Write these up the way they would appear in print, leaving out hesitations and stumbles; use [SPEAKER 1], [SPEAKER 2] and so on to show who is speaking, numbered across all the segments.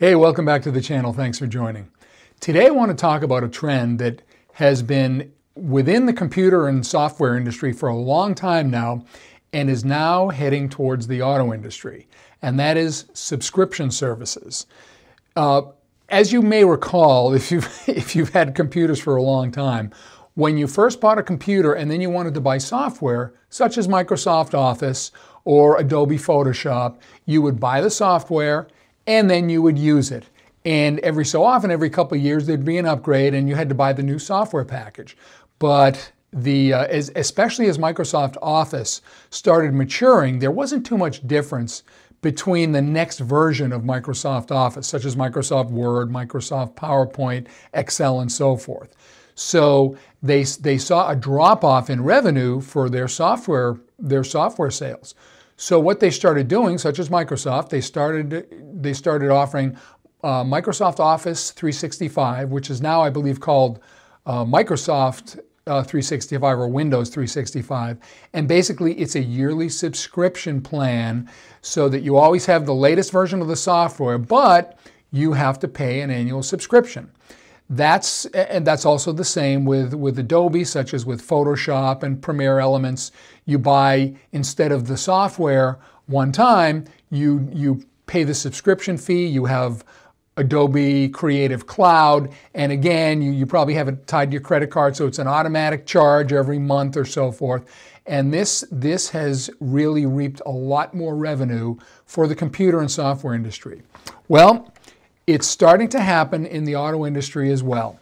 [SPEAKER 1] Hey, welcome back to the channel. Thanks for joining. Today I want to talk about a trend that has been within the computer and software industry for a long time now and is now heading towards the auto industry, and that is subscription services. As you may recall, if you've had computers for a long time, when you first bought a computer and then you wanted to buy software, such as Microsoft Office or Adobe Photoshop, you would buy the software and then you would use it. And every so often, every couple of years, there'd be an upgrade and you had to buy the new software package. But especially as Microsoft Office started maturing, there wasn't too much difference between the next version of Microsoft Office, such as Microsoft Word, Microsoft PowerPoint, Excel, and so forth. So they saw a drop-off in revenue for their software sales. So what they started doing, such as Microsoft, they started offering Microsoft Office 365, which is now, I believe, called Microsoft 365 or Windows 365. And basically, it's a yearly subscription plan so that you always have the latest version of the software, but you have to pay an annual subscription. That's also the same with Adobe, such as with Photoshop and Premiere Elements. You buy, instead of the software one time, you pay the subscription fee. You have Adobe Creative Cloud, and again, you probably have it tied to your credit card, so it's an automatic charge every month or so forth. And this has really reaped a lot more revenue for the computer and software industry. Well, it's starting to happen in the auto industry as well.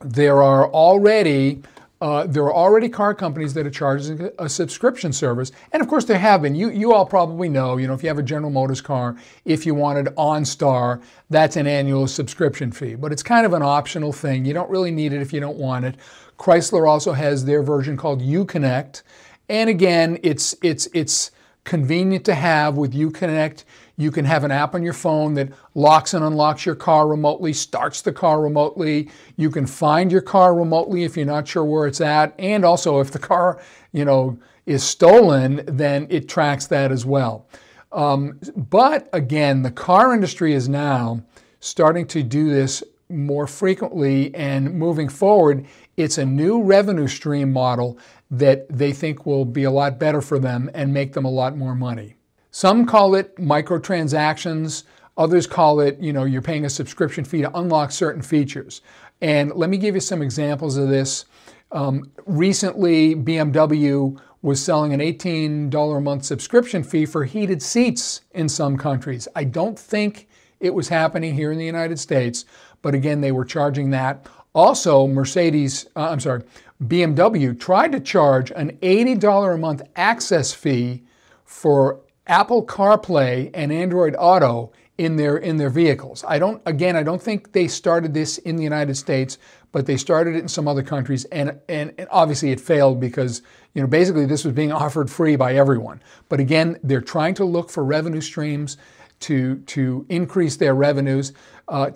[SPEAKER 1] There are already car companies that are charging a subscription service, and of course there have been. You all probably know, if you have a General Motors car, if you wanted OnStar, that's an annual subscription fee, but it's kind of an optional thing. You don't really need it if you don't want it. Chrysler also has their version called Uconnect, and again, it's convenient to have with Uconnect. You can have an app on your phone that locks and unlocks your car remotely, starts the car remotely. You can find your car remotely if you're not sure where it's at. And also if the car, is stolen, then it tracks that as well. But again, the car industry is now starting to do this more frequently, and moving forward, it's a new revenue stream model that they think will be a lot better for them and make them a lot more money. Some call it microtransactions. Others call it, you're paying a subscription fee to unlock certain features. And let me give you some examples of this. Recently, BMW was selling an $18 a month subscription fee for heated seats in some countries. I don't think it was happening here in the United States, but again, they were charging that. Also, BMW tried to charge an $80 a month access fee for Apple CarPlay and Android Auto in their vehicles. I don't think they started this in the United States, but they started it in some other countries, and obviously it failed because basically this was being offered free by everyone. But again, they're trying to look for revenue streams to increase their revenues.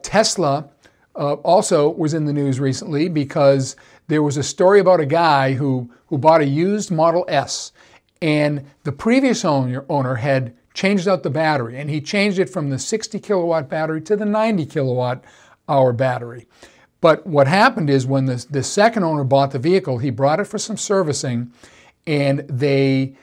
[SPEAKER 1] Tesla also was in the news recently because there was a story about a guy who bought a used Model S, and the previous owner had changed out the battery, and he changed it from the 60 kilowatt battery to the 90 kilowatt hour battery. But what happened is when the second owner bought the vehicle, he brought it for some servicing, and they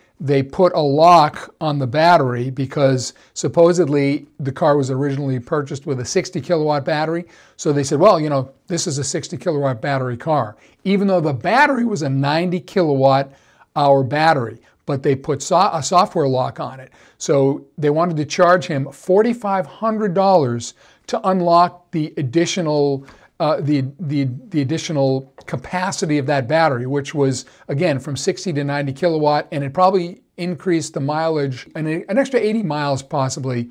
[SPEAKER 1] put a lock on the battery because supposedly the car was originally purchased with a 60 kilowatt battery. So they said, well, this is a 60 kilowatt battery car, even though the battery was a 90 kilowatt hour battery, but they put a software lock on it. So they wanted to charge him $4,500 to unlock the additional additional capacity of that battery, which was, again, from 60 to 90 kilowatt, and it probably increased the mileage an extra 80 miles possibly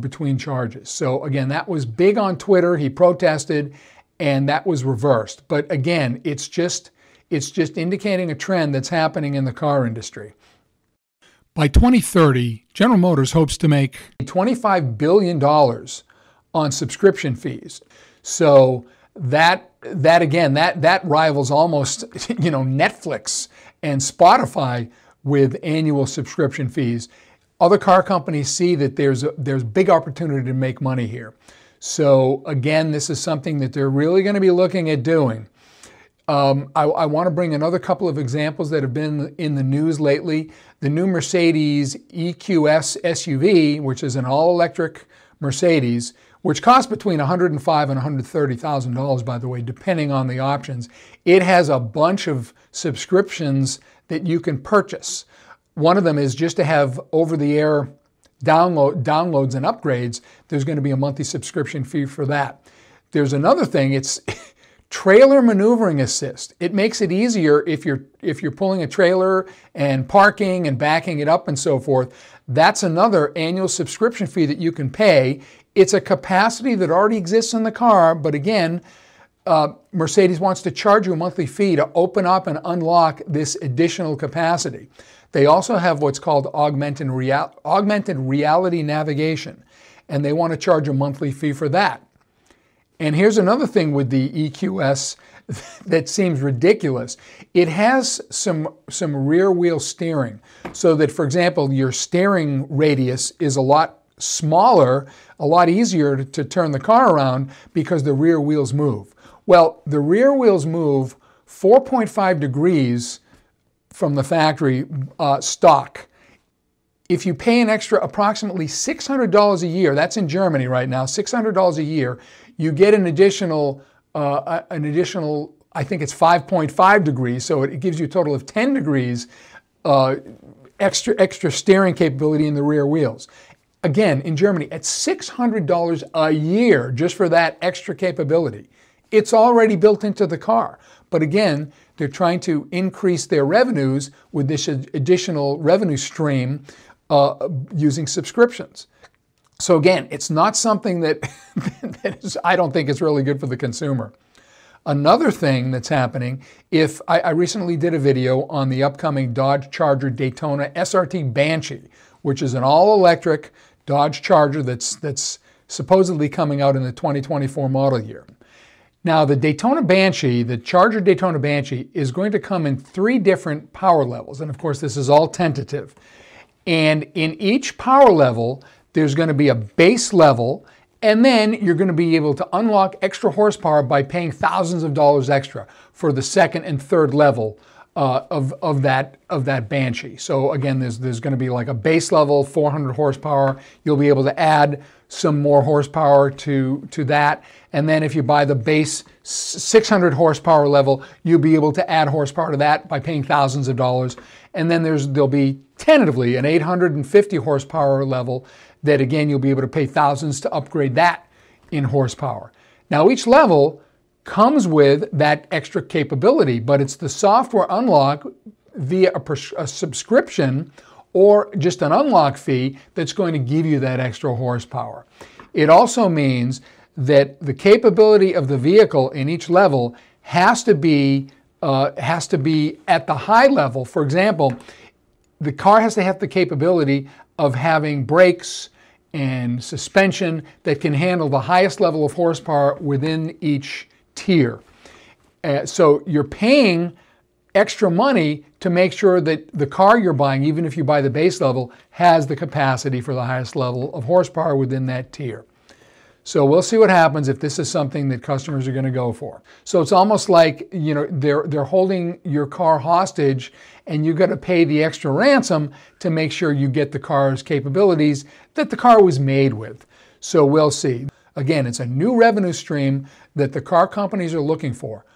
[SPEAKER 1] between charges. So again, that was big on Twitter. He protested, and that was reversed. But again, it's just indicating a trend that's happening in the car industry. By 2030, General Motors hopes to make $25 billion on subscription fees. So that rivals almost, Netflix and Spotify with annual subscription fees. Other car companies see that there's big opportunity to make money here. So again, this is something that they're really going to be looking at doing. I want to bring another couple of examples that have been in the news lately. The new Mercedes EQS SUV, which is an all-electric Mercedes, which costs between $105,000 and $130,000, by the way, depending on the options. It has a bunch of subscriptions that you can purchase. One of them is just to have over-the-air downloads and upgrades. There's going to be a monthly subscription fee for that. There's another thing. It's trailer maneuvering assist. It makes it easier if you're pulling a trailer and parking and backing it up and so forth. That's another annual subscription fee that you can pay. It's a capacity that already exists in the car, but again, Mercedes wants to charge you a monthly fee to open up and unlock this additional capacity. They also have what's called augmented reality navigation, and they want to charge a monthly fee for that. And here's another thing with the EQS that seems ridiculous. It has some rear wheel steering, so that, for example, your steering radius is a lot smaller, a lot easier to turn the car around because the rear wheels move. Well, the rear wheels move 4.5 degrees from the factory stock. If you pay an extra approximately $600 a year, that's in Germany right now, $600 a year, you get an additional, I think it's 5.5 degrees, so it gives you a total of 10 degrees extra steering capability in the rear wheels. Again, in Germany, at $600 a year just for that extra capability. It's already built into the car. But again, they're trying to increase their revenues with this additional revenue stream using subscriptions. So again, it's not something that, I don't think is really good for the consumer. Another thing that's happening, I recently did a video on the upcoming Dodge Charger Daytona SRT Banshee, which is an all-electric Dodge Charger that's supposedly coming out in the 2024 model year. Now, the Daytona Banshee, the Charger Daytona Banshee, is going to come in 3 different power levels. And of course, this is all tentative. And in each power level, there's going to be a base level, and then you're going to be able to unlock extra horsepower by paying thousands of dollars extra for the second and third level of that Banshee. So again, there's going to be like a base level, 400 horsepower. You'll be able to add some more horsepower to that. And then if you buy the base 600 horsepower level, you'll be able to add horsepower to that by paying thousands of dollars. And then there'll be tentatively an 850 horsepower level that, again, you'll be able to pay thousands to upgrade that in horsepower. Now, each level comes with that extra capability, but it's the software unlock via a subscription or just an unlock fee that's going to give you that extra horsepower. It also means that the capability of the vehicle in each level has to be at the high level. For example, the car has to have the capability of having brakes and suspension that can handle the highest level of horsepower within each tier. So you're paying extra money to make sure that the car you're buying, even if you buy the base level, has the capacity for the highest level of horsepower within that tier. So we'll see what happens if this is something that customers are going to go for. So it's almost like, you know, they're holding your car hostage, and you've got to pay the extra ransom to make sure you get the car's capabilities that the car was made with. So we'll see. Again, it's a new revenue stream that the car companies are looking for.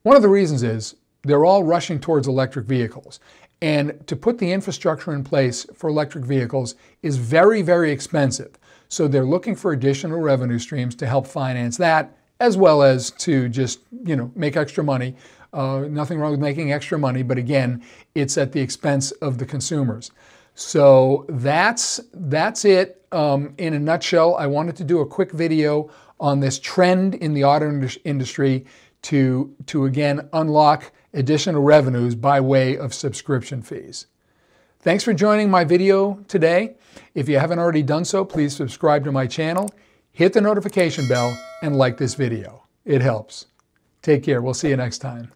[SPEAKER 1] One of the reasons is they're all rushing towards electric vehicles. And to put the infrastructure in place for electric vehicles is very, very expensive. So they're looking for additional revenue streams to help finance that, as well as to just, you know, make extra money. Nothing wrong with making extra money, but again, it's at the expense of the consumers. So that's it in a nutshell. I wanted to do a quick video on this trend in the auto industry to again unlock additional revenues by way of subscription fees. Thanks for joining my video today. If you haven't already done so, please subscribe to my channel, hit the notification bell, and like this video. It helps. Take care. We'll see you next time.